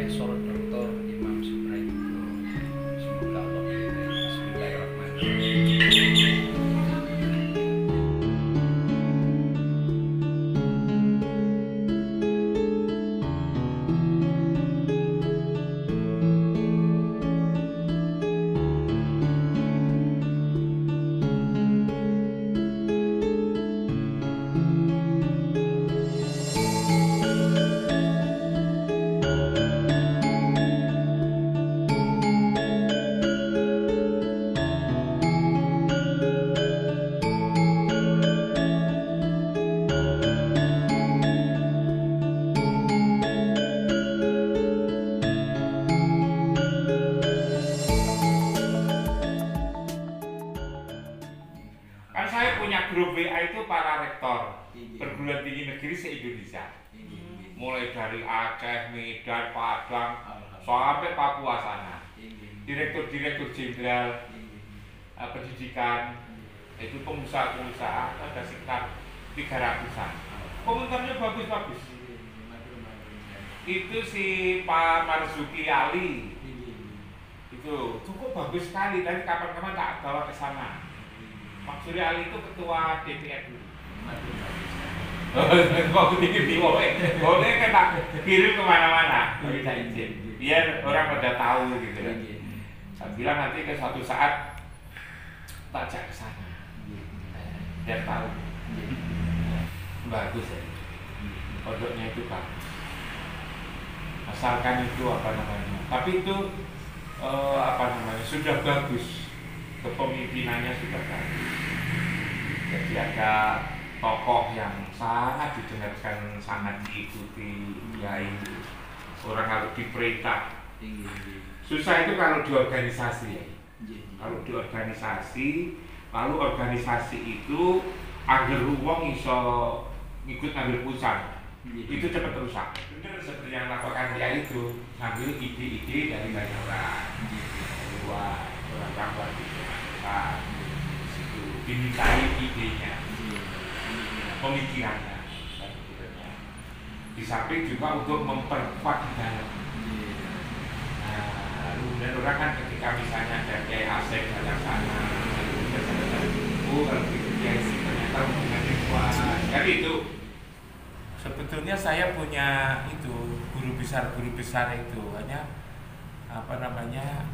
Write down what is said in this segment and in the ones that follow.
Profesor Dr. Imam Subrayitno. Semoga Allah berkahi. Bismillahirrahmanirrahim. Grup WA itu para rektor perguruan tinggi negeri se-Indonesia, mulai dari Aceh, Medan, Padang, sampai Papua sana. Direktur-direktur jenderal pendidikan, itu pengusaha-pengusaha ada sekitar 300-an. Komentarnya bagus-bagus. Itu si Pak Marzuki Ali, itu cukup bagus sekali. Dari kapan-kapan tak bawa ke sana. Pak Surya Ali itu ketua DPR dulu. Kok boleh kan tak kirim kemana-mana, minta izin, biar orang pada tahu gitu kan. Saya bilang nanti ke suatu saat tak ajak ke sana, biar tahu. Bagus ya, pondoknya itu bagus. Asalkan itu apa namanya, tapi itu sudah bagus, kepemimpinannya sudah bagus. Jadi ada tokoh yang sangat didengarkan, sangat diikuti, kiai. Orang kalau diperintah susah itu kalau di organisasi ya. Kalau di organisasi, lalu organisasi itu agar uang iso ngikut ngambil pusat, itu cepat rusak. Benar seperti yang lakukan kiai itu, ngambil ide-ide dari banyak orang, orang kampung itu, dimintai idenya, pemikirannya, di samping juga untuk memperkuat di dalam. Nah, kemudian orang kan ketika misalnya ada kiai Asep datang sana, kalau gitu kiai sih ternyata hubungannya kuat. Jadi itu sebetulnya saya punya itu guru besar itu hanya apa namanya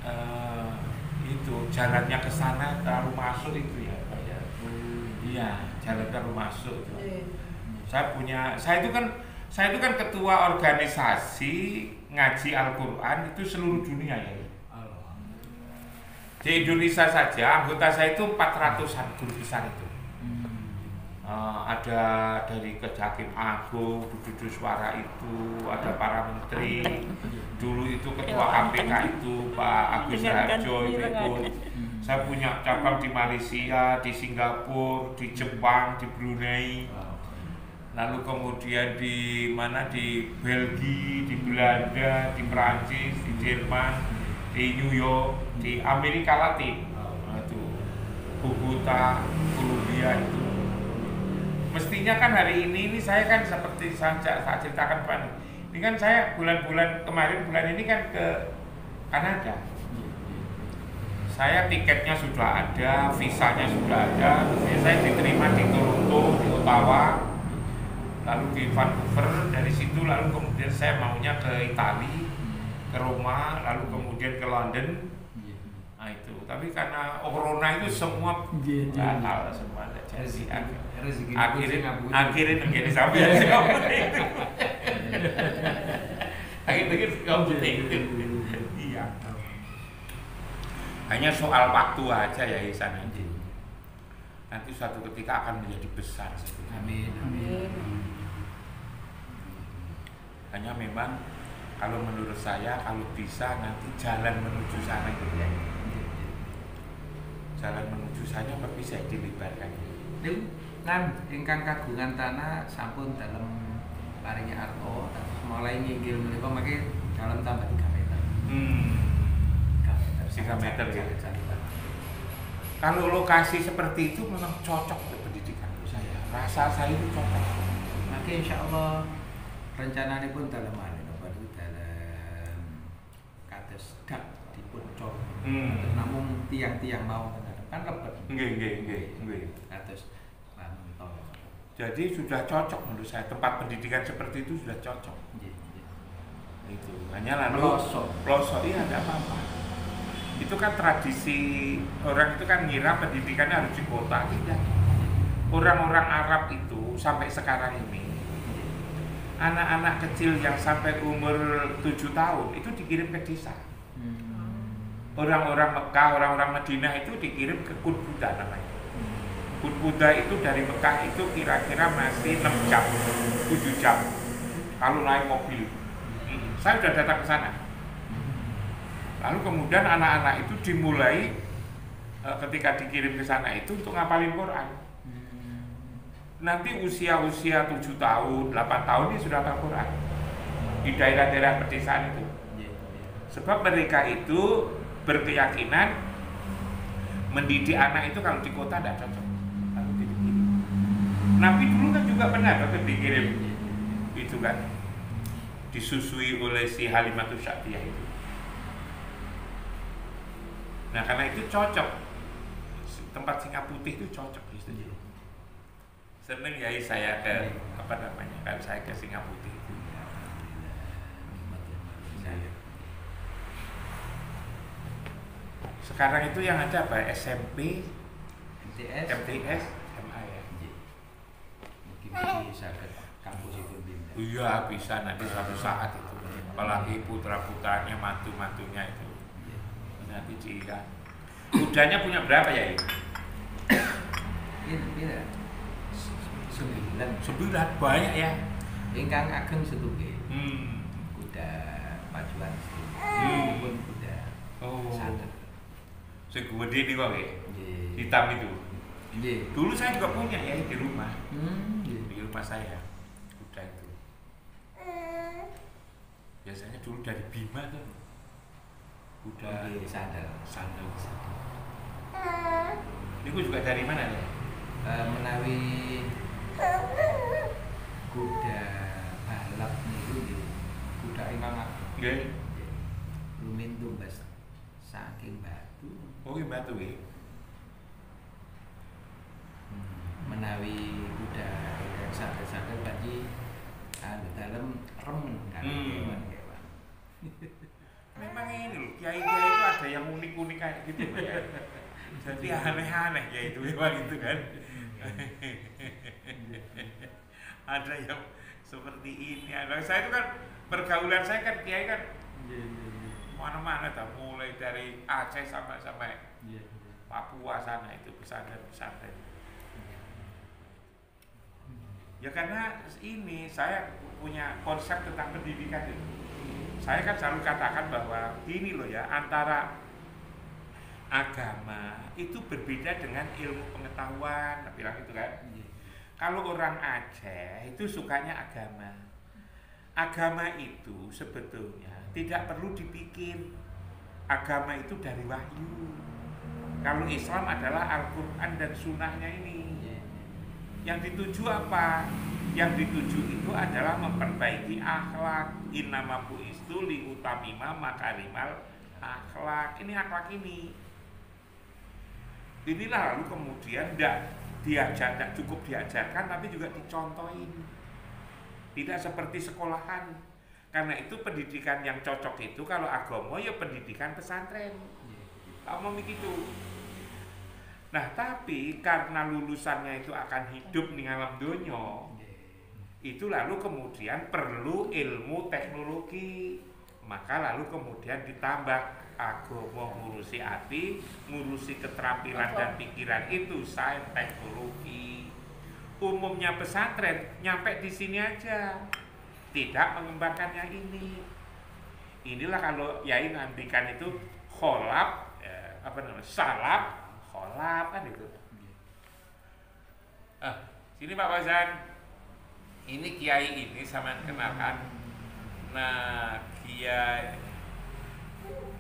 itu jalannya ke sana terlalu masuk itu ya. Iya, jalan terlalu masuk. Saya itu kan ketua organisasi ngaji Al-Quran itu seluruh dunia ya. Di Indonesia saja anggota saya itu 400-an guru besar itu. Ada dari Kejaksaan Agung, Dudu Suara itu, ada para menteri. Dulu itu ketua KPK itu Pak Agus Raharjo itu ikut. Saya punya cabang di Malaysia, di Singapura, di Jepang, di Brunei. Lalu kemudian di mana, di Belgia, di Belanda, di Perancis, di Jerman, di New York, di Amerika Latin. Itu Bogota, Columbia itu. Mestinya kan hari ini saya kan seperti saya ceritakan Pak. Ini kan saya bulan ini kan ke Kanada. Saya tiketnya sudah ada, visanya sudah ada. Saya diterima di Toronto, di Ottawa, lalu di Vancouver. Dari situ lalu kemudian saya maunya ke Italia, ke Roma, lalu kemudian ke London. Nah itu, tapi karena corona itu semua batal semua. Jadi akhirnya begini sampai akhirnya iya. Hanya soal waktu aja ya Ihsan nanti. Nanti suatu ketika akan menjadi besar sebetulnya. Amin, amin. Hanya memang kalau menurut saya kalau bisa nanti jalan menuju sana gitu ya. Jalan menuju sana bisa dilebarkan. Niku kan ingkang kagungan tanah sampun dalam paringnya Arto, mulai nginggil menika mangke dalam tambah 3 meter. 3 meter ya. Kalau lokasi seperti itu memang cocok untuk pendidikan saya. Rasa saya itu cocok. Maka insya Allah rencananya pun dalam dalam kados dak dipun cor. Namung tiang-tiang mau kan lebet. Nggih. Kados bangun to. Jadi sudah cocok menurut saya, tempat pendidikan seperti itu sudah cocok. Nggih. Itu hanya lalu pelosok iya ada apa-apa. Itu kan tradisi orang itu kan ngira pendidikannya harus di kota, tidak. Orang-orang Arab itu sampai sekarang ini anak-anak kecil yang sampai umur 7 tahun itu dikirim ke desa. Orang-orang Mekah, orang-orang Madinah itu dikirim ke Kutbuda namanya. Kutbuda itu dari Mekah itu kira-kira masih 6 jam, 7 jam kalau naik mobil. Saya sudah datang ke sana. Lalu kemudian anak-anak itu dimulai ketika dikirim ke sana itu untuk ngapalin Quran. Nanti usia-usia 7 tahun, 8 tahun dia sudah hafal Quran di daerah-daerah pedesaan itu. Sebab mereka itu berkeyakinan mendidik anak itu kalau di kota tidak cocok. Nabi dulu kan juga pernah dikirim itu kan, disusui oleh si Halimatus Sa'diyah itu. Nah karena itu cocok, tempat Singa Putih itu cocok di situ. Seneng ya saya ke apa namanya kan saya ke Singa Putih itu. Sekarang itu yang ada apa? SMP, MTS, SMA ya. Mungkin bisa ke kampus itu pindah. Iya bisa nanti suatu saat itu. Apalagi putra-putranya, mantu-mantunya itu. Nanti jika kudanya punya berapa ya ini? Ini 9 banyak ya. Ingkang ageng setunggal. Kuda pacuan pun kuda santet. Sing gede iki kok nggih. Hitam itu. Nggih. Dulu saya juga punya ya di rumah. Di rumah saya kuda itu. Biasanya dulu dari Bima tuh. Kuda sandal. Ini juga dari mana nih? Menawi kuda balap niku kuda ingkang nggih. Lumin tumbas saking batu. Oh, iki batu iki. Menawi kuda ingkang saged-saged badhe dalem rem kan kewan-kewan. Memang ini loh, kiai-kiai itu ada yang unik-unik kayak gitu ya. Jadi aneh-aneh ya itu memang itu kan. Ada yang seperti ini. Saya itu kan pergaulan saya kan kiai kan mana-mana dah, mulai dari Aceh sampai Papua sana itu pesantren. Ya karena ini saya punya konsep tentang pendidikan itu. Saya kan selalu katakan bahwa ini loh ya, antara agama itu berbeda dengan ilmu pengetahuan, bilang itu kan. Kalau orang Aceh itu sukanya agama. Agama itu sebetulnya tidak perlu dipikir. Agama itu dari wahyu. Kalau Islam adalah Al-Quran dan Sunnahnya ini. Yang dituju apa? Yang dituju itu adalah memperbaiki akhlak. Innama bu'istu liutamima makarimal akhlak. Ini akhlak ini. Inilah lalu kemudian tidak cukup diajarkan tapi juga dicontohin. Tidak seperti sekolahan. Karena itu pendidikan yang cocok itu kalau agama ya pendidikan pesantren. Kamu begitu. Nah tapi karena lulusannya itu akan hidup di alam dunia, itu lalu kemudian perlu ilmu teknologi. Maka lalu kemudian ditambah agama ngurusi hati, ngurusi keterampilan dan pikiran itu sains teknologi. Umumnya pesantren nyampe di sini aja, tidak mengembangkan yang ini. Inilah kalau Yai nantikan itu kholab, salap, kholab kan itu. Sini Pak Fauzan. Ini kiai ini sama kenalkan. Nah, kiai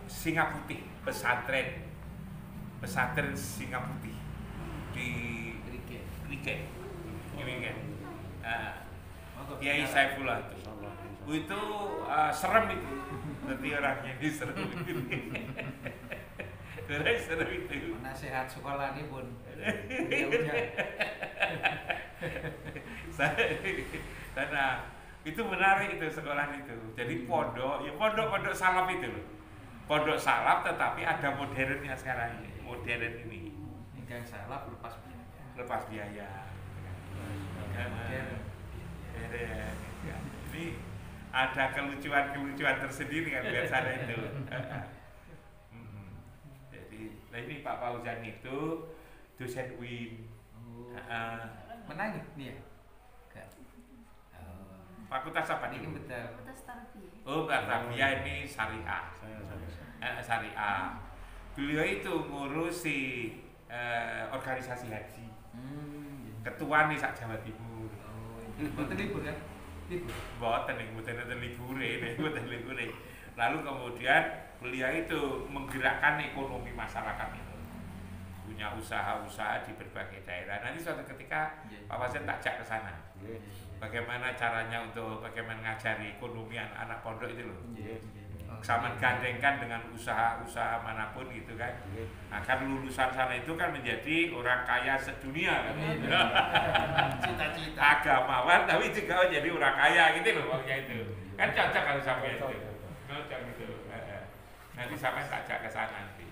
Singa Putih, pesantren Singa Putih di Kriket. Ini kan. Nah, Kiai Saifullah itu. Itu serem itu. Berarti orangnya ini serem itu. Orang serem itu. Nasihat sekolah ini pun. Ya. Karena itu menarik itu sekolah itu. Jadi pondok salaf itu loh. Pondok salaf tetapi ada modernnya sekarang ini. Modern ini. Yang salaf Lepas biaya. Modern. Ini ada kelucuan tersendiri kan lihat sana itu. Jadi, nah ini Pak Fauzan itu dosen UIN. Menang nih ya? Fakultas apa nih? Fakultas Tarbiyah. Oh, Tarbiyah ini syariah. Syariah. Beliau itu ngurusi organisasi haji. Ketua nih sak Jawa Timur. Betul libur kan? Buatan libur. Lalu kemudian beliau itu menggerakkan ekonomi masyarakat itu. Punya usaha-usaha di berbagai daerah. Nanti suatu ketika Pak Fauzan takjak ke sana. Bagaimana caranya untuk bagaimana ngajari ekonomi anak pondok itu loh. Sama gandengkan dengan usaha-usaha manapun gitu kan. Nah, kan lulusan sana itu kan menjadi orang kaya sedunia kan. Cita-cita. Agamawan tapi juga menjadi orang kaya gitu loh pokoknya itu. Kan cocok kalau sampai itu. Cocok gitu. Nanti sampai takjak ke sana nanti.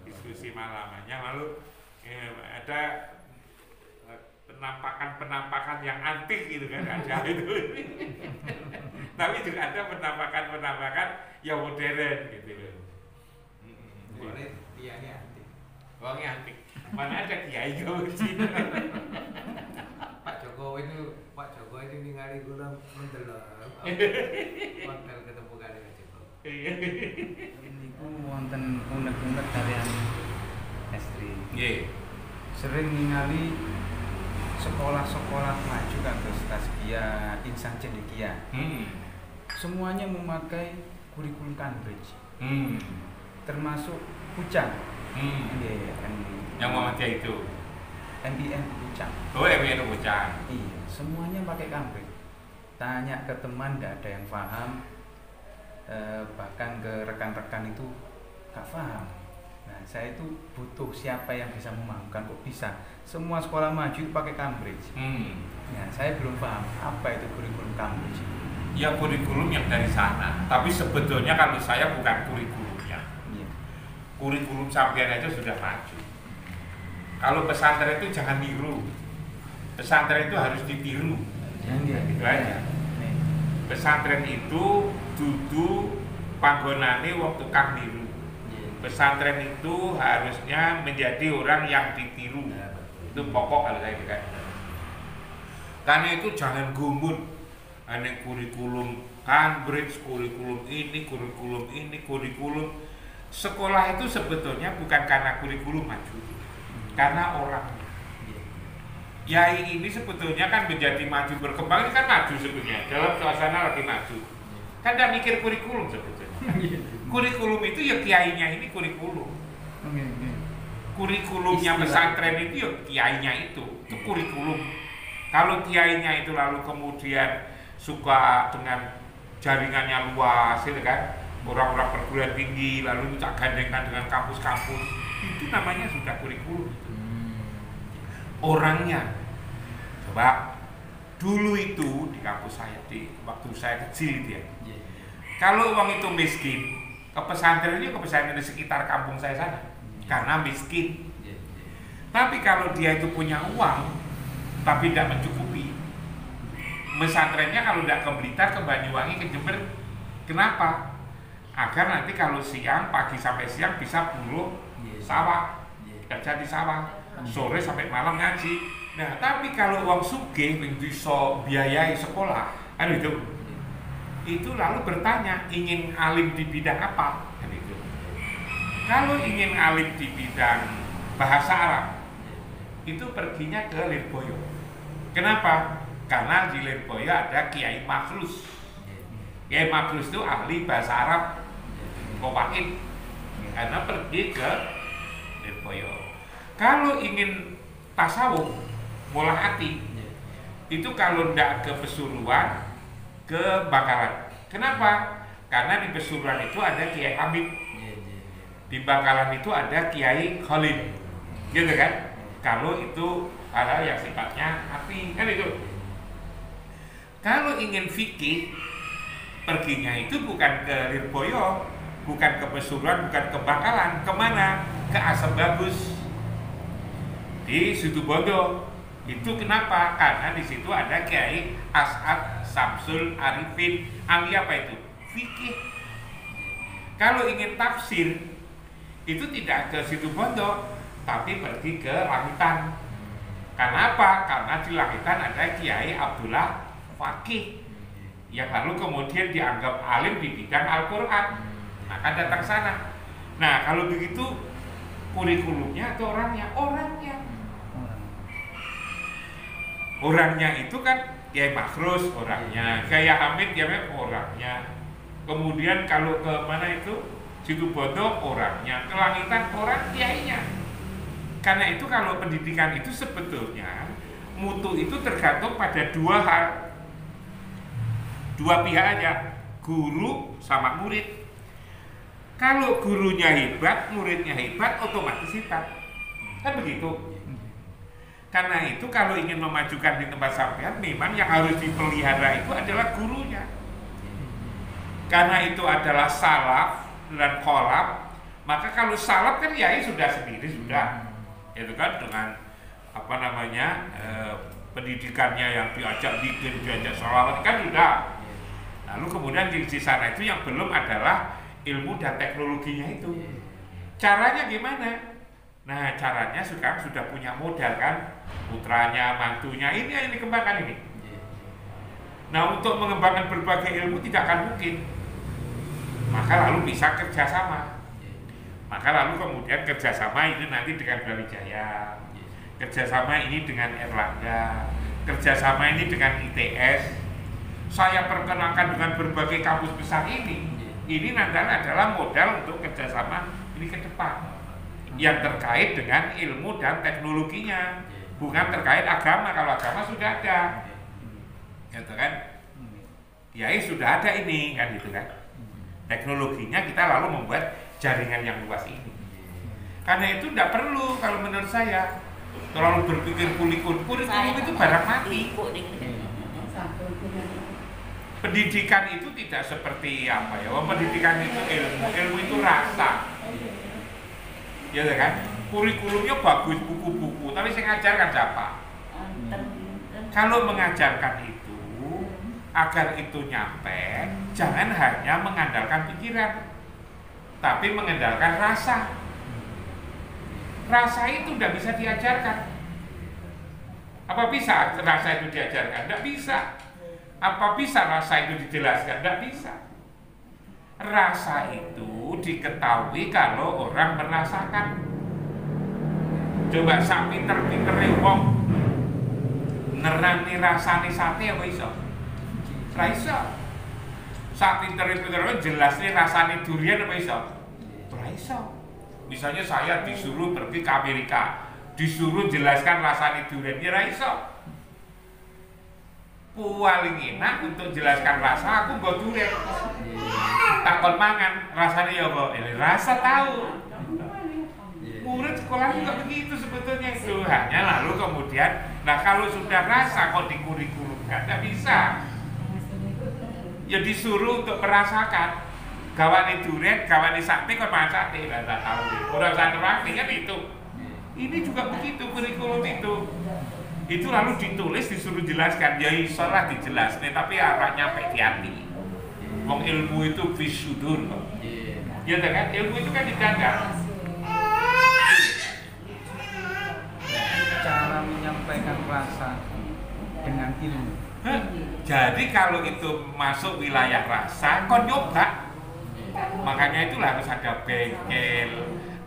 Diskusi malamannya lalu ada penampakan yang antik gitu kan ada itu. Tapi juga ada penampakan yang modern gitu loh. Boleh kiai antik. Wongnya antik. Mana ada kiai kau Cina. Pak Jokowi ini ningali kula mendelok. Hotel ketemu kali Pak Jokowi. Niku wonten unek-unek kalian estri. Nggih. Sering ningali sekolah-sekolah maju kados Taskia, Insan Cendekia. Semuanya memakai kurikulum Cambridge. Termasuk Pucang. Yang Muhammadiyah itu. MBN Pucang. Oh, MBN Pucang. Iya, semuanya pakai Cambridge. Tanya ke teman nggak ada yang paham. Bahkan ke rekan-rekan itu nggak paham. Nah, saya itu butuh siapa yang bisa memahamkan, kok bisa semua sekolah maju itu pakai Cambridge. Nah, saya belum paham apa itu kurikulum Cambridge. Ya kurikulum yang dari sana, tapi sebetulnya kalau saya bukan kurikulumnya. Kurikulum sampean aja sudah maju. Kalau pesantren itu jangan niru. Pesantren itu harus ditiru. Gitu aja. Pesantren itu dudu panggonane wong tukang niru. Pesantren itu harusnya menjadi orang yang ditiru. Itu pokok kalau saya kira. Karena itu jangan gumun. Ada kurikulum Cambridge, kurikulum ini. Sekolah itu sebetulnya bukan karena kurikulum maju, karena orangnya. Yai ini sebetulnya kan menjadi maju berkembang, ini kan maju sebetulnya dalam suasana lagi maju. Kan tidak mikir kurikulum sebetulnya. Kurikulum itu ya kiainya ini kurikulum. Kurikulumnya pesantren itu ya kiainya itu kurikulum. Kalau kiainya itu lalu kemudian suka dengan jaringannya luas, gitu kan? Orang-orang perguruan tinggi lalu tak gandengkan dengan kampus-kampus, itu namanya sudah kurikulum. Orangnya, coba dulu itu di kampus saya, di waktu saya kecil itu ya. Kalau uang itu miskin, ke pesantren di sekitar kampung saya sana, karena miskin. Tapi kalau dia itu punya uang, tapi tidak mencukupi, pesantrennya kalau tidak ke Blitar, ke Banyuwangi, ke Jember, kenapa? Agar nanti kalau siang, pagi sampai siang bisa buluh sawah, kerja di sawah, sore sampai malam ngaji. Nah, tapi kalau uang sugih bisa biayai sekolah, kan itu lalu bertanya ingin alim di bidang apa, kan itu. Kalau ingin alim di bidang bahasa Arab, itu perginya ke Lirboyo. Kenapa? Karena di Lirboyo ada Kiai Makhrus. Kiai Makhrus itu ahli bahasa Arab, Kowain, karena pergi ke Lirboyo. Kalau ingin tasawuf, molah hati, itu kalau ndak ke Pesuruan, ke Bangkalan. Kenapa? Karena di Pesuruan itu ada Kiai Hamid, di Bangkalan itu ada Kiai Khalid, gitu kan? Kalau itu hal yang sifatnya hati, kan itu. Kalau ingin fikih, perginya itu bukan ke Lirboyo, bukan ke Pesuruan, bukan ke Bangkalan, kemana? Ke Asam Bagus di Situbondo. Itu kenapa? Karena di situ ada Kiai As'ad Samsul Arifin. Ahli apa itu? Fikih. Kalau ingin tafsir, itu tidak ke Situbondo, tapi pergi ke Langitan. Karena apa? Karena di Langitan ada Kiai Abdullah Fakih, yang lalu kemudian dianggap alim di bidang Al-Quran. Maka datang sana. Nah, kalau begitu kurikulumnya atau orangnya? Orangnya itu kan Kiai Makhrus orangnya, Kiai Hamid ya orangnya. Kemudian kalau ke mana itu Situbondo orangnya, ke Langitan orang kiainya. Karena itu kalau pendidikan itu sebetulnya mutu itu tergantung pada dua hal, dua pihak aja, guru sama murid. Kalau gurunya hebat, muridnya hebat, otomatis hebat, kan begitu. Karena itu kalau ingin memajukan di tempat sampean, memang yang harus dipelihara itu adalah gurunya. Karena itu adalah salaf dan kholaf. Maka kalau salaf kan yai sudah sendiri sudah, itu kan dengan apa namanya pendidikannya yang diajak bikin, diajak sholawat kan sudah. Lalu kemudian di sana itu yang belum adalah ilmu dan teknologinya itu. Caranya gimana? Nah, caranya sekarang sudah punya modal kan, putranya, mantunya, ini yang dikembangkan ini. Nah, untuk mengembangkan berbagai ilmu tidak akan mungkin. Maka lalu bisa kerjasama. Maka lalu kemudian kerjasama ini nanti dengan Brawijaya, kerjasama ini dengan Erlangga, kerjasama ini dengan ITS. Saya perkenalkan dengan berbagai kampus besar ini. Ini nanti adalah modal untuk kerjasama ini ke depan. Yang terkait dengan ilmu dan teknologinya, bukan terkait agama. Kalau agama sudah ada, gitu kan? Ya sudah ada ini kan, gitu kan? Teknologinya kita lalu membuat jaringan yang luas ini. Karena itu tidak perlu kalau menurut saya terlalu berpikir kurikulum itu barang mati. Pendidikan itu tidak seperti apa ya? Pendidikan itu ilmu itu rasa. Ya kan? Kurikulumnya bagus, buku-buku, tapi saya ngajarkan siapa? Kalau mengajarkan itu agar itu nyampe, jangan hanya mengandalkan pikiran, tapi mengandalkan rasa. Rasa itu tidak bisa diajarkan. Apa bisa rasa itu diajarkan? Tidak bisa. Apa bisa rasa itu dijelaskan? Tidak bisa. Rasa itu diketahui kalau orang merasakan. Coba sak pinter-pintere wong nerani rasane sate apa iso? Ra iso. Sak pinter-pintere jelasne rasane durian apa iso? Ra iso. Misalnya saya disuruh pergi ke Amerika, disuruh jelaskan rasane durian, ya ra iso. Paling enak untuk jelaskan rasa aku nggo durian. Takon mangan rasanya ya kok ini rasa tahu. Murid sekolah juga begitu sebetulnya itu, hanya lalu kemudian nah kalau sudah rasa kok dikurikulumkan tidak bisa, ya disuruh untuk merasakan. Gawane durian, gawane sate kok makan sate, tidak tahu orang sana kan itu. Ini juga begitu kurikulum itu lalu ditulis disuruh jelaskan, ya isolah dijelaskan tapi arahnya sampai di hati. Wong ilmu itu fisudur kok. Ya kan? Ilmu itu kan di dada. Cara menyampaikan rasa dengan ilmu. Jadi kalau itu masuk wilayah rasa, kon nyoba. Makanya itulah harus ada bengkel,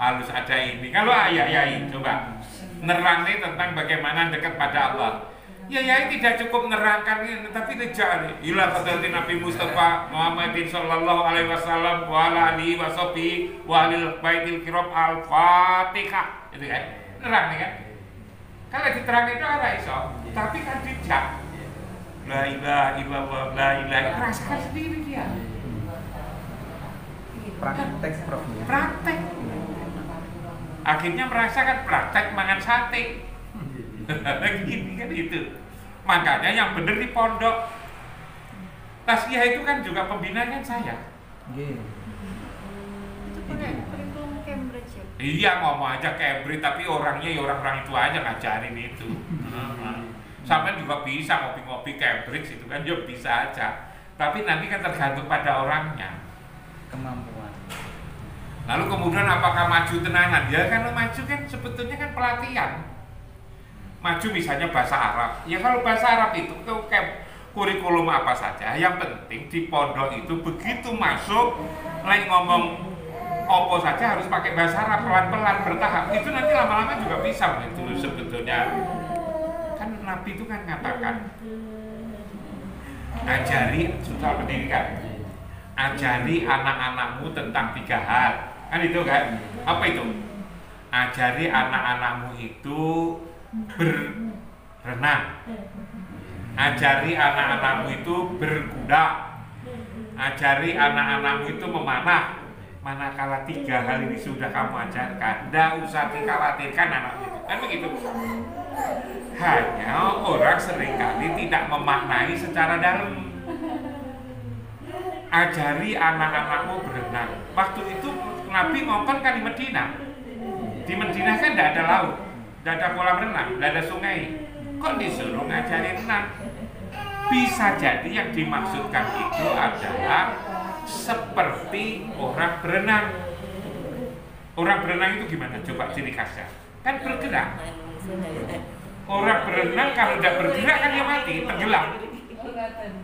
harus ada ini. Kalau ayah coba nerangin tentang bagaimana dekat pada Allah. Ya tidak cukup nerangkan ini, tapi dijari. Ila kata Nabi Mustafa Muhammadin sallallahu alaihi wasallam wa ala alihi wa sahbihi wa alil baitil kiram al-Fatihah. Itu kan nerang nih kan. Kalau diterang itu ada iso, tapi kan dijak. la ilaha illallah, la ilaha, rasakan sendiri dia. Praktek Prof. Praktek. Akhirnya merasakan praktek mangan sate. Gini kan itu. Makanya yang bener di pondok. Tazkiyah itu kan juga pembina kan saya. Iya. Itu pakai kurikulum Cambridge ya? Iya, ngomong aja Cambridge, tapi orangnya ya orang-orang itu aja ngajarin itu. Sampai juga bisa ngopi-ngopi Cambridge itu kan juga bisa aja. Tapi nanti kan tergantung pada orangnya, Kemampuan. lalu kemudian apakah maju tenanan? Ya kalau maju kan sebetulnya kan pelatihan. Maju misalnya bahasa Arab. Ya kalau bahasa Arab itu kayak kurikulum apa saja, yang penting di pondok itu begitu masuk ngomong opo saja harus pakai bahasa Arab, pelan-pelan bertahap. Itu nanti lama-lama juga bisa itu sebetulnya. Kan Nabi itu kan ngatakan, ajari soal pendidikan, ajari anak-anakmu tentang 3 hal. Kan itu kan? Apa itu? Ajari anak-anakmu itu berenang, ajari anak-anakmu itu berkuda, ajari anak-anakmu itu memanah. Manakala 3 hal ini sudah kamu ajarkan, tidak usah dikhawatirkan anakmu itu. Kan begitu. Hanya orang seringkali tidak memaknai secara dalam. Ajari anak-anakmu berenang. Waktu itu Nabi ngomong kan di Madinah. Di Madinah kan tidak ada laut, tidak ada kolam renang, tidak ada sungai. Kok disuruh ngajari renang? Bisa jadi yang dimaksudkan itu adalah seperti orang berenang. Orang berenang itu gimana? Coba ciri khasnya. Kan bergerak. Orang berenang kalau tidak bergerak kan dia mati, tenggelam.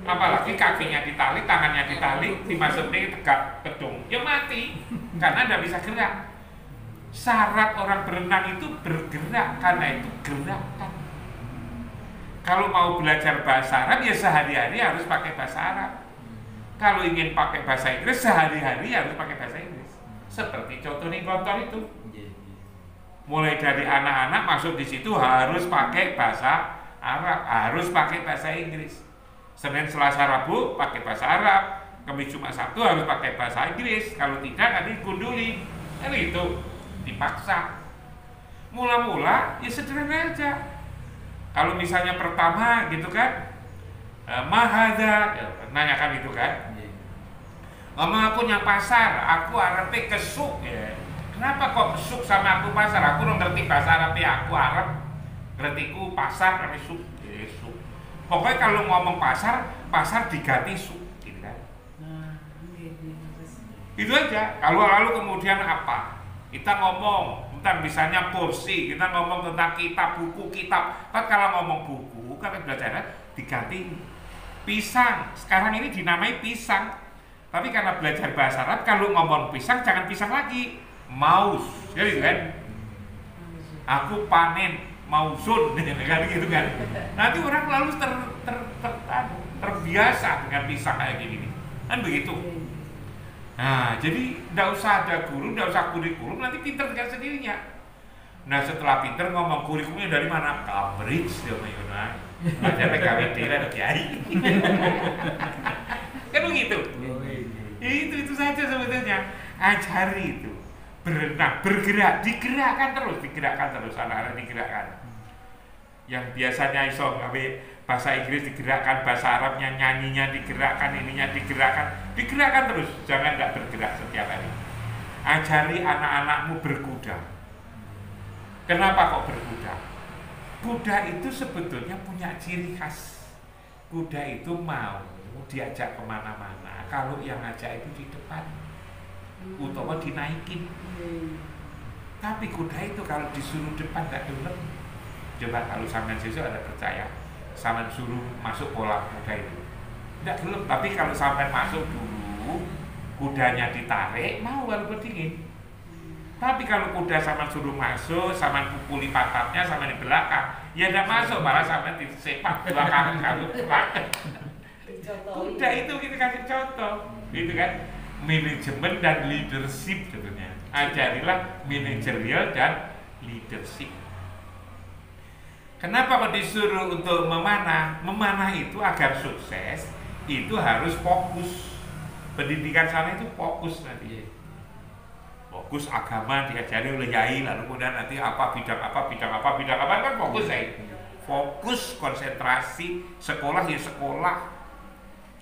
Apalagi kakinya ditali, tangannya ditali, dimasukin tegak gedung, ya mati. Karena tidak bisa gerak. Syarat orang berenang itu bergerak, karena itu gerakan. Kalau mau belajar bahasa Arab ya sehari-hari harus pakai bahasa Arab. Kalau ingin pakai bahasa Inggris sehari-hari harus pakai bahasa Inggris. Seperti contoh nih kantor itu. Mulai dari anak-anak masuk di situ harus pakai bahasa Arab, harus pakai bahasa Inggris. Senin, Selasa, Rabu pakai bahasa Arab, Kamis, Jumat, Sabtu harus pakai bahasa Inggris. Kalau tidak nanti gunduli. Kan itu dipaksa. Mula-mula ya sederhana aja. Kalau misalnya pertama gitu kan, mahada, nanyakan gitu kan. Mama aku nyang pasar, aku arepe kesuk ya. Kenapa kok kesuk sama aku pasar? Aku belum ngerti bahasa Arab ya, aku Arab. Ngertiku pasar kami suk, suk. Pokoknya kalau ngomong pasar, pasar diganti suk, gitu kan. Itu aja. Kalau lalu kemudian apa? Kita ngomong tentang misalnya kursi, kita ngomong tentang kitab, buku kitab. Kan kalau ngomong buku, kan belajarnya diganti pisang. Sekarang ini dinamai pisang. Tapi karena belajar bahasa Arab, kalau ngomong pisang jangan pisang lagi, maus, jadi kan? Aku panen mausun, kan gitu kan? Nanti orang lalu terbiasa dengan pisang kayak gini, kan begitu? Nah, jadi tidak usah ada guru, tidak usah kurikulum, nanti pinter dengan sendirinya. Nah, setelah pinter ngomong kurikulumnya dari mana? Cambridge, dia Mayona. Ada PKWD, ada Kiai. Kan begitu? Itu saja sebetulnya. Ajari itu. Berenang, bergerak, digerakkan terus anak-anak digerakkan. Yang biasanya iso bahasa Inggris digerakkan, bahasa Arabnya nyanyinya digerakkan, ininya digerakkan terus, jangan tidak bergerak setiap hari. Ajari anak-anakmu berkuda. Kenapa kok berkuda? Kuda itu sebetulnya punya ciri khas. Kuda itu mau diajak kemana-mana, kalau yang ngajak itu di depan, utawa dinaikin. Tapi kuda itu kalau disuruh depan gak gelem. Coba kalau sampean sesuk ada percaya, sampean suruh masuk kolam kuda itu tidak gelem. Tapi kalau sampean masuk dulu, kudanya ditarik, mau walaupun dingin. Tapi kalau kuda sampean suruh masuk, sampean pukuli pantatnya, sampean di belakang, ya tidak masuk, malah sampean disepak belakang kalau belakang. Kuda itu kita kasih contoh, gitu kan? Manajemen dan leadership sebetulnya. Ajarilah manajerial dan leadership. Kenapa kok disuruh untuk memanah? Memanah itu agar sukses itu harus fokus. Pendidikan sana itu fokus nanti. Fokus agama diajari oleh yai, lalu kemudian nanti bidang apa kan fokus ya. Fokus konsentrasi, sekolah ya sekolah.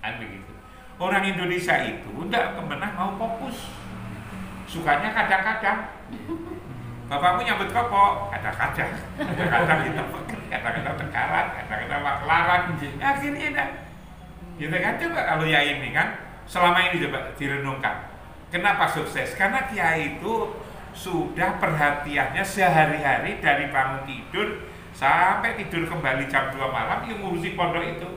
Kan begitu. Orang Indonesia itu enggak pernah mau fokus. Sukanya kadang-kadang. Bapakmu nyambut kok, kadang-kadang kita kadang-kadang tekaran, kadang-kadang maklaran. Akhirnya enggak. Gitu kan, coba kalau Yai ini kan selama ini coba direnungkan. Kenapa sukses? Karena Kiai itu sudah perhatiannya sehari-hari dari bangun tidur sampai tidur kembali jam 2 malam yang ngurusi pondok itu.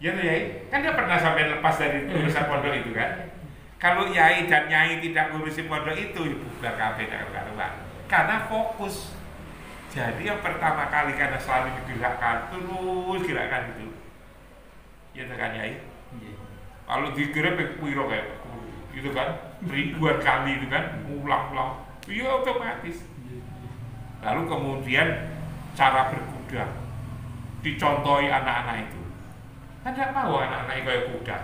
Ya Yai, kan dia pernah sampai lepas dari urusan pondok itu kan? Kalau Yai dan Nyai tidak ngurusi pondok itu, bukan kabeh karuan. Karena fokus. Jadi yang pertama kali karena selalu digerakkan, terus gerakan itu. Ya kan Yai? Kalau digerak piro kayak gitu kan, ribuan kali itu kan, ulang-ulang. Ya otomatis. Lalu kemudian cara berkuda dicontohi anak-anak itu. Kan tidak mau anak-anak itu kayak kuda.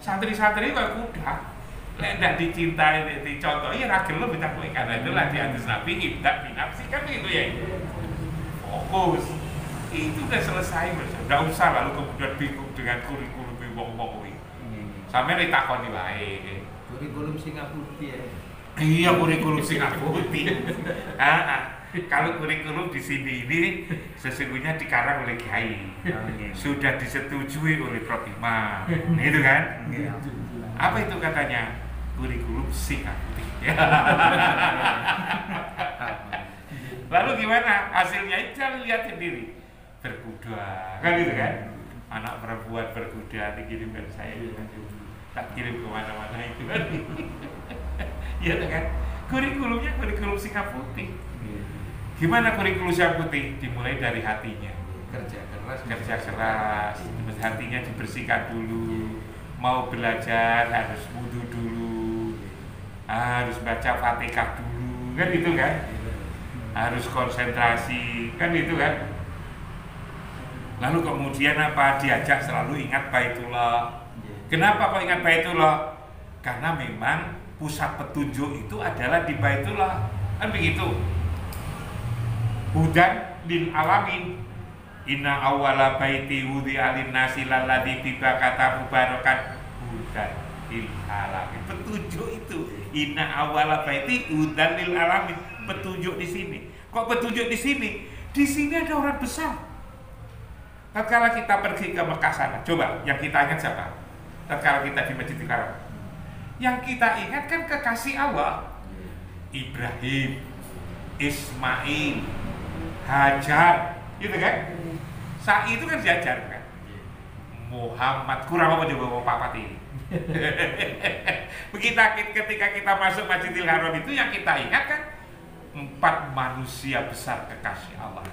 Santri-santri kayak kuda. Tidak dicintai, dicontoh, ya ragil lo minta kue karena itulah di hadis Nabi ibda binafsi kan begitu ya. Fokus. Itu udah selesai mas. Tidak usah lalu kemudian bingung dengan kurikulum wong-wong ini. Sampai ditakoni wae. Kurikulum Singapura ya. Iya kurikulum Singapura. Kalau kurikulum di sini ini sesungguhnya dikarang oleh Kiai, sudah disetujui oleh Prof Imam, itu kan? Apa itu katanya? Kurikulum Singapura. Lalu gimana hasilnya? Itu lihat sendiri, berkuda, kan gitu kan? Anak perempuan berkuda dikirimkan saya, tak kirim kemana-mana itu kan? Iya kan? Kurikulumnya kurikulum Singapura. Gimana kurikulum yang putih? Dimulai dari hatinya. Kerja keras, terus hatinya dibersihkan dulu. Mau belajar harus wudu dulu, harus baca Fatihah dulu, kan gitu kan? Harus konsentrasi, kan gitu kan? Lalu kemudian apa? Diajak selalu ingat Baitullah. Kenapa kok ingat Baitullah? Karena memang pusat petunjuk itu adalah di Baitullah, kan begitu? Hudan lil alamin. Inna awwala baiti wudi'a lin-nasi lalladzi bibakata mubarakan hudan lil alamin. Petunjuk itu. Inna awwala baiti hudan lil alamin. Petunjuk di sini. Kok petunjuk di sini? Di sini ada orang besar. Tatkala kita pergi ke Mekah sana, coba yang kita ingat siapa? Tatkala kita di Masjidil Haram. Yang kita ingat kan kekasih Allah. Ibrahim, Ismail, Hajar, gitu kan? Sa'i itu kan diajar kan? Muhammad, kurang apa coba mau papat ini? Ketika kita masuk Masjidil Haram itu yang kita ingat kan 4 manusia besar kekasih Allah.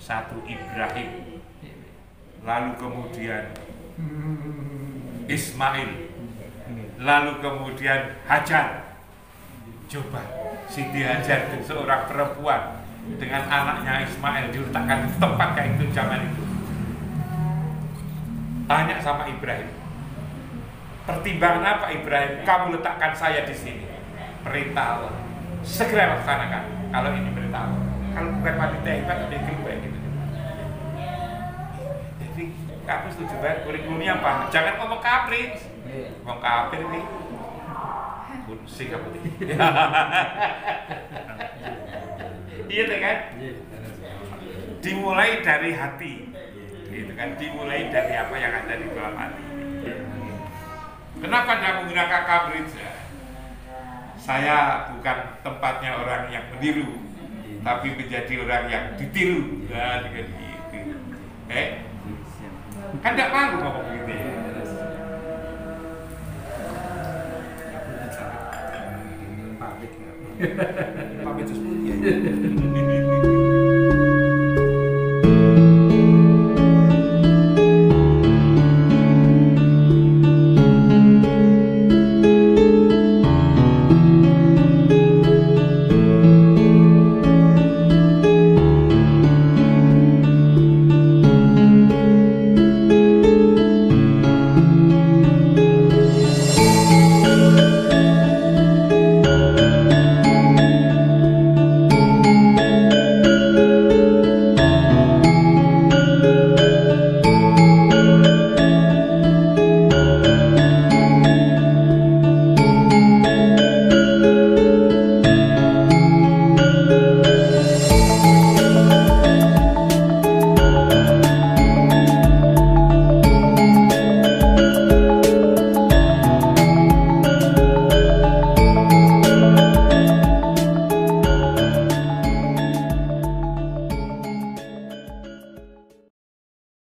1 Ibrahim, lalu kemudian Ismail, lalu kemudian Hajar. Coba Siti Hajar itu seorang perempuan dengan anaknya Ismail diletakkan di tempat kayak itu zaman itu. Tanya sama Ibrahim, pertimbangan apa Ibrahim? Kamu letakkan saya di sini. Perintah Allah. Segera laksanakan. Kalau ini perintah Allah. Kalau bukan wanita hebat, udah kayak gitu. Jadi kamu setuju banget kurikulumnya apa? Jangan ngomong kafir. Ngomong kafir nih. Singapura. Iya kan? Dimulai dari hati, gitu kan? Dimulai dari apa yang ada di dalam hati. Kenapa tidak menggunakan coverage? Saya bukan tempatnya orang yang meniru, tapi menjadi orang yang ditiru. Nah, dengan gitu. Kan tidak malu ngomong begitu ya. Pamit sesuatu ya.